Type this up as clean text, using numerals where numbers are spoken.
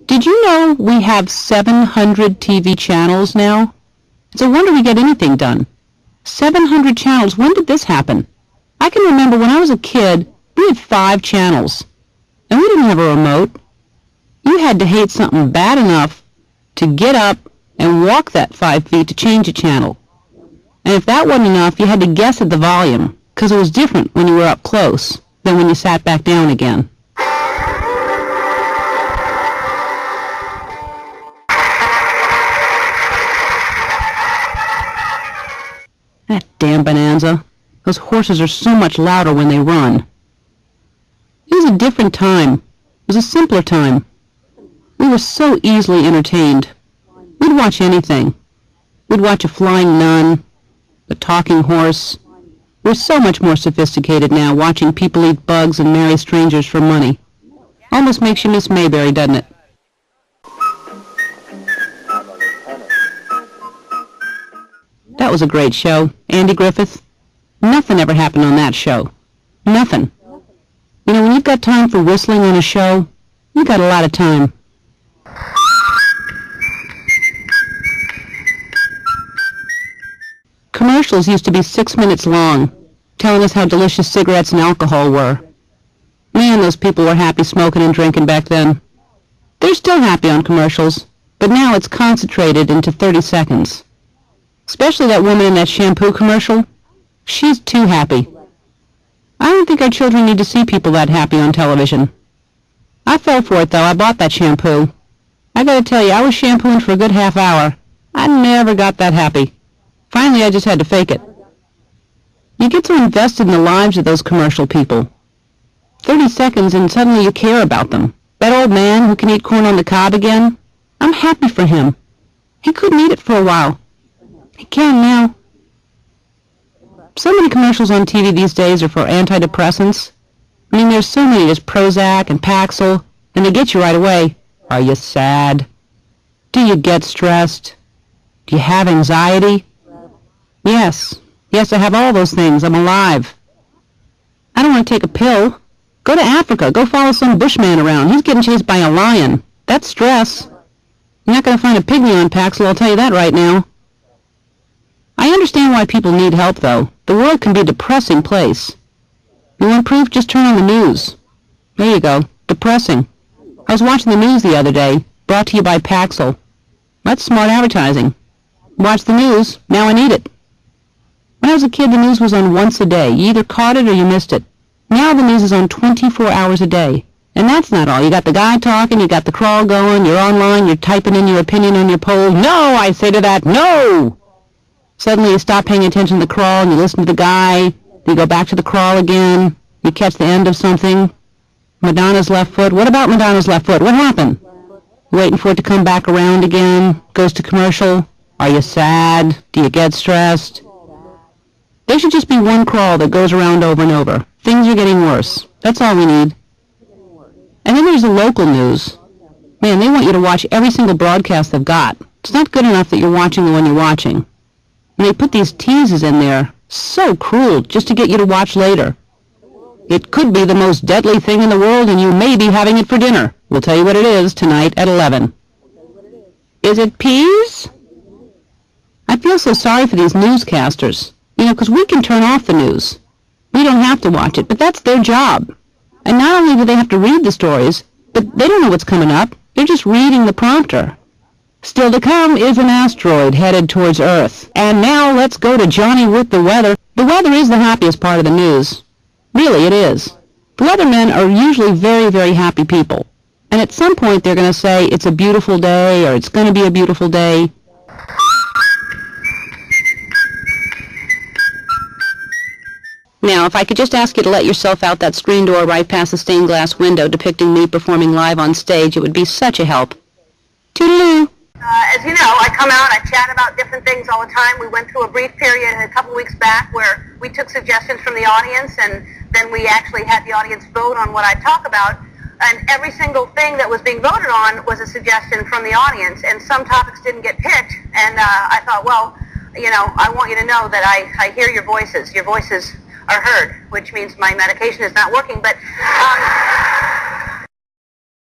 Did you know we have 700 TV channels now? It's a wonder we get anything done. 700 channels. When did this happen? I can remember when I was a kid, we had 5 channels. And we didn't have a remote. You had to hate something bad enough to get up and walk that 5 feet to change a channel. And if that wasn't enough, you had to guess at the volume, because it was different when you were up close than when you sat back down again. That damn Bonanza. Those horses are so much louder when they run. It was a different time. It was a simpler time. We were so easily entertained. We'd watch anything. We'd watch a flying nun, a talking horse. We're so much more sophisticated now, watching people eat bugs and marry strangers for money. Almost makes you miss Mayberry, doesn't it? That was a great show. Andy Griffith. Nothing ever happened on that show. Nothing. You know, when you've got time for whistling on a show, you've got a lot of time. Commercials used to be 6 minutes long, telling us how delicious cigarettes and alcohol were. Man, those people were happy smoking and drinking back then. They're still happy on commercials, but now it's concentrated into 30 seconds. Especially that woman in that shampoo commercial. She's too happy. I don't think our children need to see people that happy on television. I fell for it, though. I bought that shampoo. I gotta tell you, I was shampooing for a good half hour. I never got that happy. Finally, I just had to fake it. You get so invested in the lives of those commercial people. 30 seconds and suddenly you care about them. That old man who can eat corn on the cob again, I'm happy for him. He couldn't eat it for a while. He can now. So many commercials on TV these days are for antidepressants. I mean, there's so many. There's Prozac and Paxil, and they get you right away. Are you sad? Do you get stressed? Do you have anxiety? Yes. Yes, I have all those things. I'm alive. I don't want to take a pill. Go to Africa. Go follow some bushman around. He's getting chased by a lion. That's stress. You're not going to find a pygmy on Paxil, I'll tell you that right now. I understand why people need help, though. The world can be a depressing place. You want proof? Just turn on the news. There you go. Depressing. I was watching the news the other day, brought to you by Paxil. That's smart advertising. Watch the news. Now I need it. When I was a kid, the news was on once a day. You either caught it or you missed it. Now the news is on 24 hours a day. And that's not all. You got the guy talking, you got the crawl going, you're online, you're typing in your opinion on your poll. No, I say to that, no! Suddenly you stop paying attention to the crawl and you listen to the guy. You go back to the crawl again. You catch the end of something. Madonna's left foot. What about Madonna's left foot? What happened? You're waiting for it to come back around again. Goes to commercial. Are you sad? Do you get stressed? There should just be one crawl that goes around over and over. Things are getting worse. That's all we need. And then there's the local news. Man, they want you to watch every single broadcast they've got. It's not good enough that you're watching the one you're watching. And they put these teases in there, so cruel, just to get you to watch later. It could be the most deadly thing in the world, and you may be having it for dinner. We'll tell you what it is tonight at 11. Is it peas? I feel so sorry for these newscasters. You know, because we can turn off the news. We don't have to watch it, but that's their job. And not only do they have to read the stories, but they don't know what's coming up. They're just reading the prompter. Still to come is an asteroid headed towards Earth. And now let's go to Johnny with the weather. The weather is the happiest part of the news. Really, it is. The weathermen are usually very, very happy people. And at some point they're going to say it's a beautiful day or it's going to be a beautiful day. Now, if I could just ask you to let yourself out that screen door right past the stained glass window depicting me performing live on stage, it would be such a help. Toodaloo! As you know, I come out, I chat about different things all the time. We went through a brief period a couple weeks back where we took suggestions from the audience, and then we actually had the audience vote on what I talk about. And every single thing that was being voted on was a suggestion from the audience, and some topics didn't get picked. And I thought, well, you know, I want you to know that I hear your voices. Your voices are heard, which means my medication is not working. But